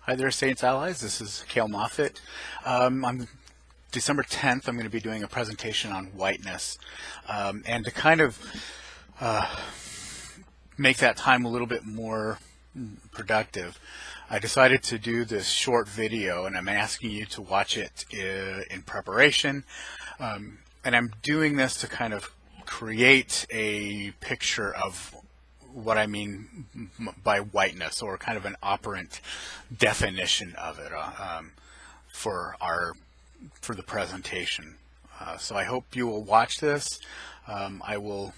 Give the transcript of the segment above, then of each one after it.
Hi there, Saints Allies. This is Cale Moffitt. On December 10th, I'm going to be doing a presentation on whiteness. And to kind of make that time a little bit more productive, I decided to do this short video, and I'm asking you to watch it in preparation. And I'm doing this to kind of create a picture of what I mean by whiteness, or kind of an operant definition of it for the presentation. So I hope you will watch this. I will,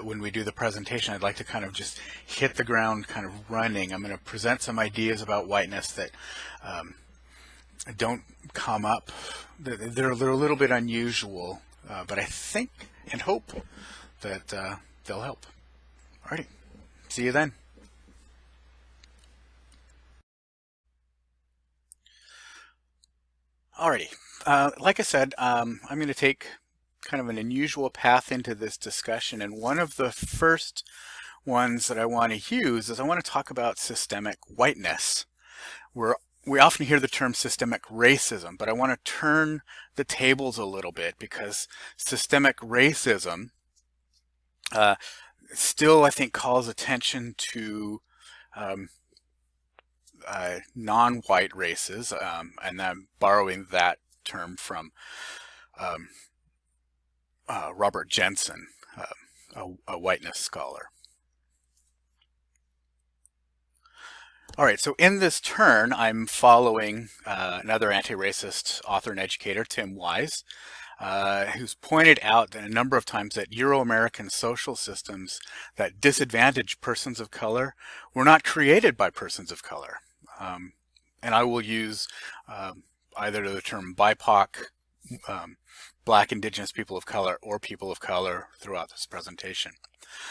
when we do the presentation, I'd like to kind of just hit the ground kind of running. I'm going to present some ideas about whiteness that don't come up. They're a little bit unusual, but I think and hope that they'll help. Alrighty, see you then. Alrighty, like I said, I'm going to take kind of an unusual path into this discussion, and one of the first ones that I want to use is I want to talk about systemic whiteness. We often hear the term systemic racism, but I want to turn the tables a little bit, because systemic racism still, I think, calls attention to non-white races, and I'm borrowing that term from Robert Jensen, a whiteness scholar. All right, so in this turn, I'm following another anti-racist author and educator, Tim Wise, who's pointed out that a number of times that Euro-American social systems that disadvantage persons of color were not created by persons of color. And I will use either the term BIPOC, Black, Indigenous people of color, or people of color throughout this presentation.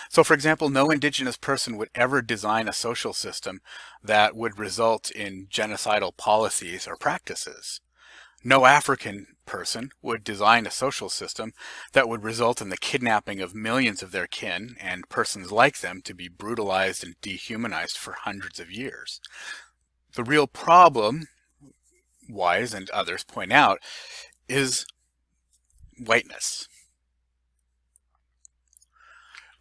So, for example, no indigenous person would ever design a social system that would result in genocidal policies or practices. No African person would design a social system that would result in the kidnapping of millions of their kin and persons like them to be brutalized and dehumanized for hundreds of years. The real problem, Wise and others point out, is whiteness.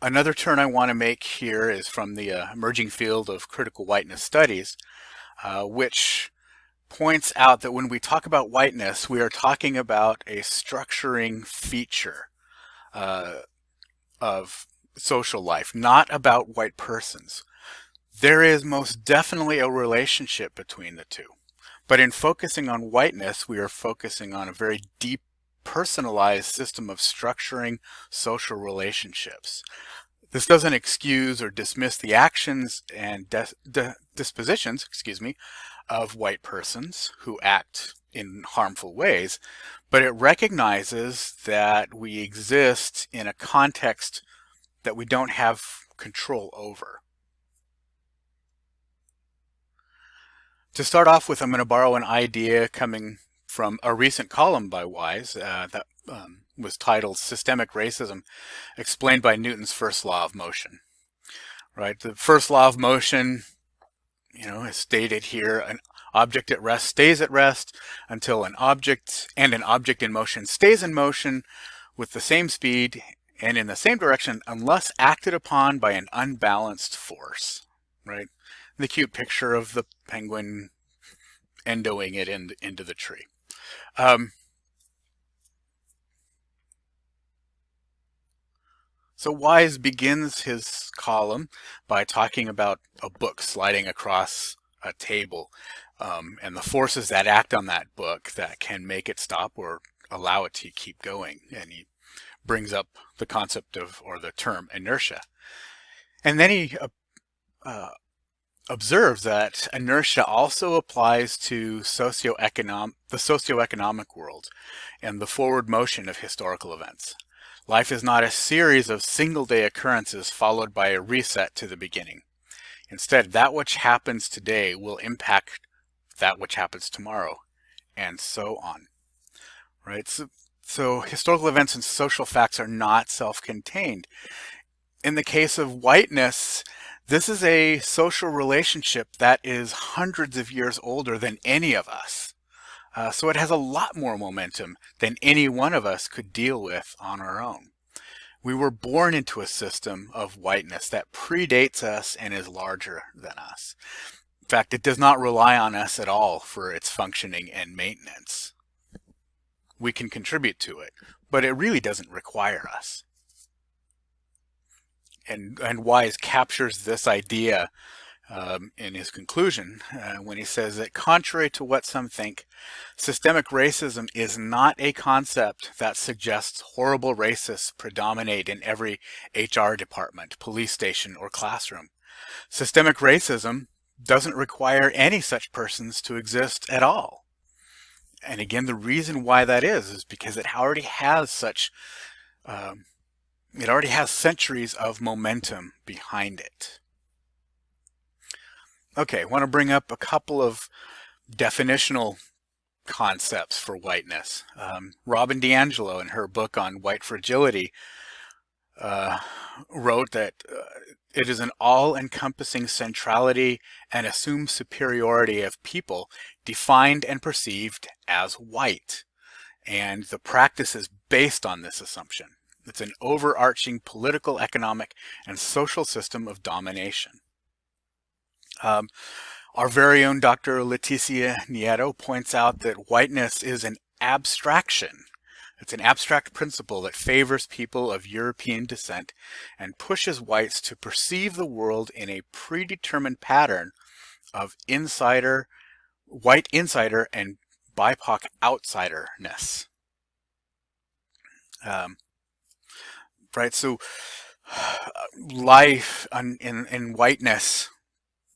Another turn I want to make here is from the emerging field of critical whiteness studies, which points out that when we talk about whiteness, we are talking about a structuring feature of social life, not about white persons. There is most definitely a relationship between the two. But in focusing on whiteness, we are focusing on a very deep, personalized system of structuring social relationships. This doesn't excuse or dismiss the actions and dispositions, of white persons who act in harmful ways, but it recognizes that we exist in a context that we don't have control over. To start off with, I'm going to borrow an idea coming from a recent column by Wise that was titled "Systemic Racism Explained by Newton's First Law of Motion." Right, the first law of motion, is stated here: an object at rest stays at rest until an object in motion stays in motion with the same speed and in the same direction unless acted upon by an unbalanced force. Right, the cute picture of the penguin endoing it into the tree. So Wise begins his column by talking about a book sliding across a table and the forces that act on that book that can make it stop or allow it to keep going. And he brings up the concept of, or the term, inertia. And then he observes that inertia also applies to the socioeconomic world and the forward motion of historical events. Life is not a series of single-day occurrences followed by a reset to the beginning. Instead, that which happens today will impact that which happens tomorrow, and so on. Right? So historical events and social facts are not self-contained. In the case of whiteness, This is a social relationship that is hundreds of years older than any of us. So it has a lot more momentum than any one of us could deal with on our own. We were born into a system of whiteness that predates us and is larger than us. In fact, it does not rely on us at all for its functioning and maintenance. We can contribute to it, but it really doesn't require us. And Wise captures this idea in his conclusion when he says that contrary to what some think, systemic racism is not a concept that suggests horrible racists predominate in every HR department, police station, or classroom. Systemic racism doesn't require any such persons to exist at all. And again, the reason why that is because it already has centuries of momentum behind it. Okay, I want to bring up a couple of definitional concepts for whiteness. Robin DiAngelo, in her book on white fragility, wrote that it is an all-encompassing centrality and assumed superiority of people defined and perceived as white. And the practice is based on this assumption. It's an overarching political, economic, and social system of domination. Our very own Dr. Leticia Nieto points out that whiteness is an abstraction. It's an abstract principle that favors people of European descent and pushes whites to perceive the world in a predetermined pattern of white insider and BIPOC outsiderness. Right, so life in whiteness,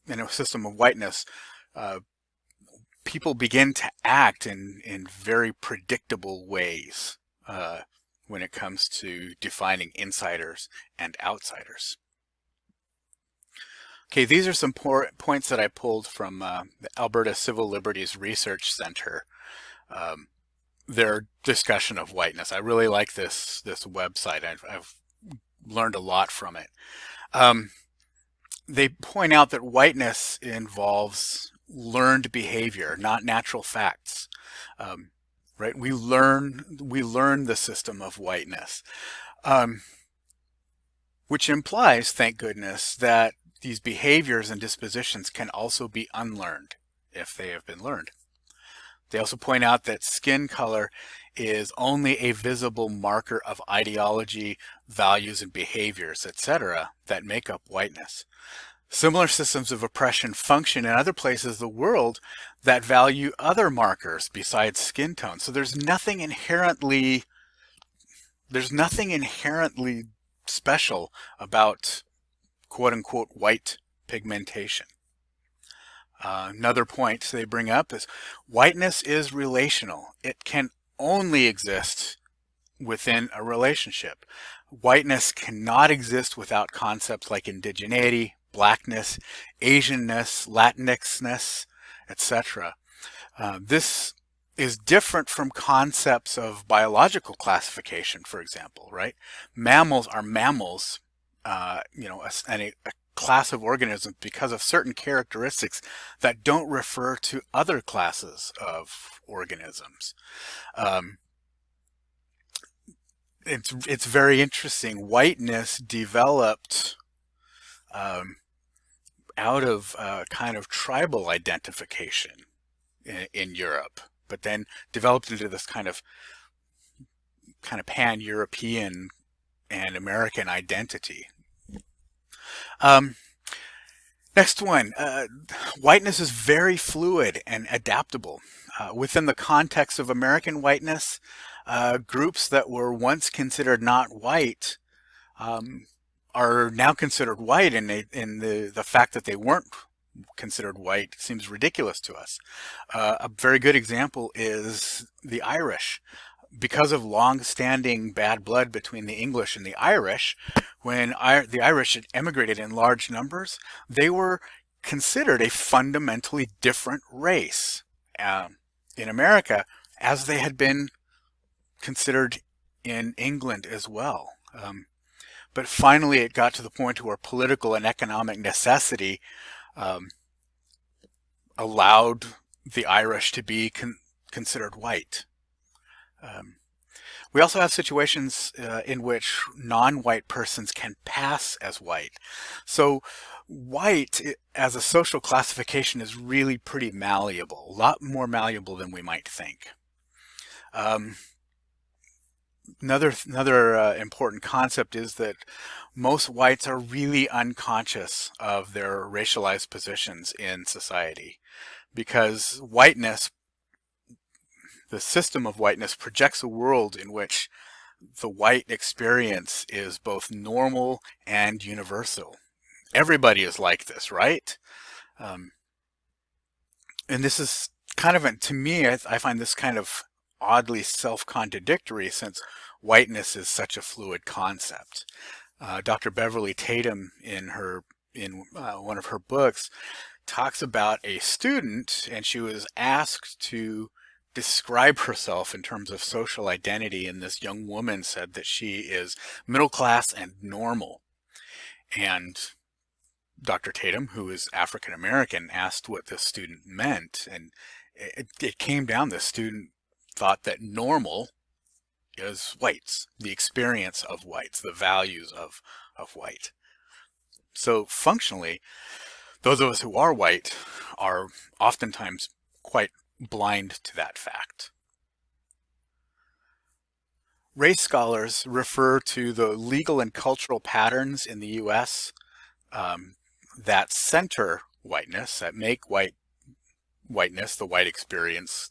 in a system of whiteness, people begin to act in very predictable ways when it comes to defining insiders and outsiders. Okay, these are some points that I pulled from the Alberta Civil Liberties Research Center, their discussion of whiteness. I really like this website. I've learned a lot from it. They point out that whiteness involves learned behavior, not natural facts. Right? We learn the system of whiteness, which implies, thank goodness, that these behaviors and dispositions can also be unlearned if they have been learned. They also point out that skin color is only a visible marker of ideology, values, and behaviors, etc., that make up whiteness. Similar systems of oppression function in other places of the world that value other markers besides skin tone. So there's nothing inherently special about quote-unquote white pigmentation. Another point they bring up is whiteness is relational. It can only exist within a relationship. Whiteness cannot exist without concepts like indigeneity, blackness, Asianness, Latinxness, etc. This is different from concepts of biological classification, for example, right? Mammals are mammals, and a class of organisms because of certain characteristics that don't refer to other classes of organisms. It's very interesting. Whiteness developed out of kind of tribal identification in Europe, but then developed into this kind of pan-European and American identity. Next one, whiteness is very fluid and adaptable. Within the context of American whiteness, groups that were once considered not white are now considered white, and the fact that they weren't considered white seems ridiculous to us. A very good example is the Irish. Because of long-standing bad blood between the English and the Irish, when the Irish had emigrated in large numbers, they were considered a fundamentally different race in America, as they had been considered in England as well. but finally it got to the point where political and economic necessity um, allowed the Irish to be considered white. Um, we also have situations in which non-white persons can pass as white. So white as a social classification is really pretty malleable, a lot more malleable than we might think. Um, another important concept is that most whites are really unconscious of their racialized positions in society, because whiteness, the system of whiteness, projects a world in which the white experience is both normal and universal. Everybody is like this, right? Um, and this is kind of, to me, I find this kind of oddly self-contradictory, since whiteness is such a fluid concept. Dr. Beverly Tatum, in one of her books, talks about a student, and she was asked to describe herself in terms of social identity, and this young woman said that she is middle class and normal. And Dr. Tatum, who is African American, asked what this student meant, and it came down, this student thought that normal is whites, the experience of whites, the values of white. So functionally, those of us who are white are oftentimes quite blind to that fact. Race scholars refer to the legal and cultural patterns in the US that center whiteness, that make whiteness, the white experience,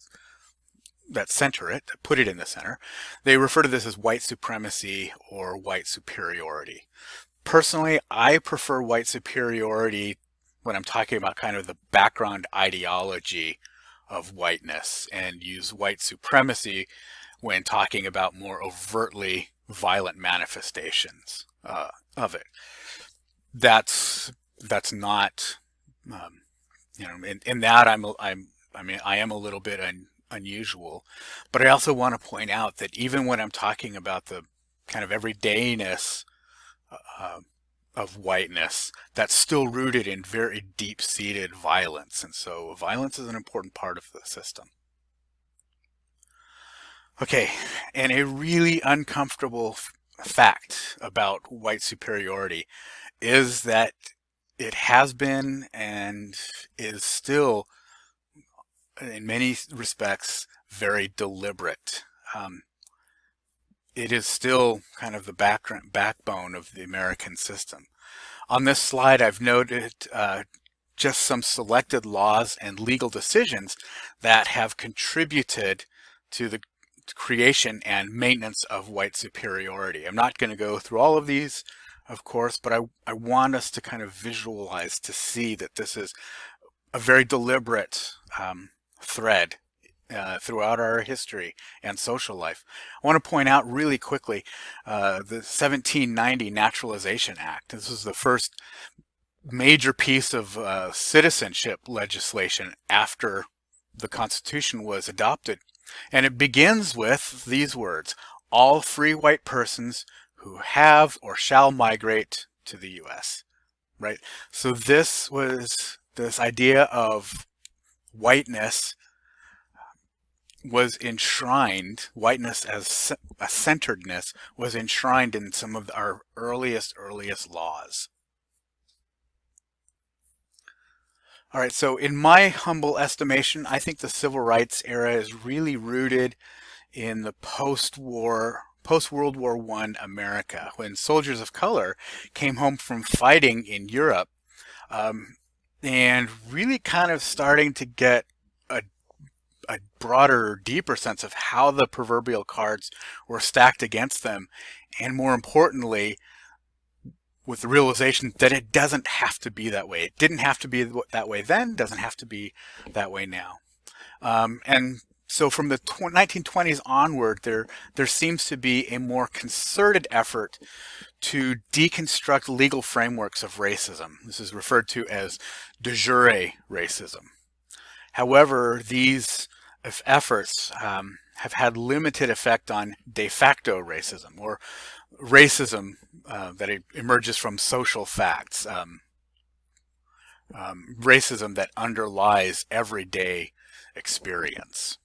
that center it, put it in the center. They refer to this as white supremacy or white superiority. Personally, I prefer white superiority when I'm talking about kind of the background ideology of whiteness, and use white supremacy when talking about more overtly violent manifestations of it. That's not, in that I am a little bit unusual, but I also want to point out that even when I'm talking about the kind of everydayness of whiteness, that's still rooted in very deep-seated violence, and so violence is an important part of the system. Okay, and a really uncomfortable fact about white superiority is that it has been and is still, in many respects, very deliberate. It is still kind of the backbone of the American system. On this slide, I've noted just some selected laws and legal decisions that have contributed to the creation and maintenance of white superiority. I'm not going to go through all of these, of course, but I want us to kind of visualize, to see that this is a very deliberate thread throughout our history and social life. I want to point out really quickly the 1790 Naturalization Act. This was the first major piece of citizenship legislation after the Constitution was adopted. And it begins with these words: all free white persons who have or shall migrate to the U.S. Right? So this idea of whiteness was enshrined, whiteness as a centeredness was enshrined in some of our earliest laws. All right, so in my humble estimation, I think the civil rights era is really rooted in the post-World War I America, when soldiers of color came home from fighting in Europe and really kind of starting to get a broader, deeper sense of how the proverbial cards were stacked against them, and more importantly, with the realization that it doesn't have to be that way. It didn't have to be that way then, doesn't have to be that way now. And so from the 1920s onward, there seems to be a more concerted effort to deconstruct legal frameworks of racism. This is referred to as de jure racism. However, these efforts have had limited effect on de facto racism, or racism that emerges from social facts, racism that underlies everyday experience.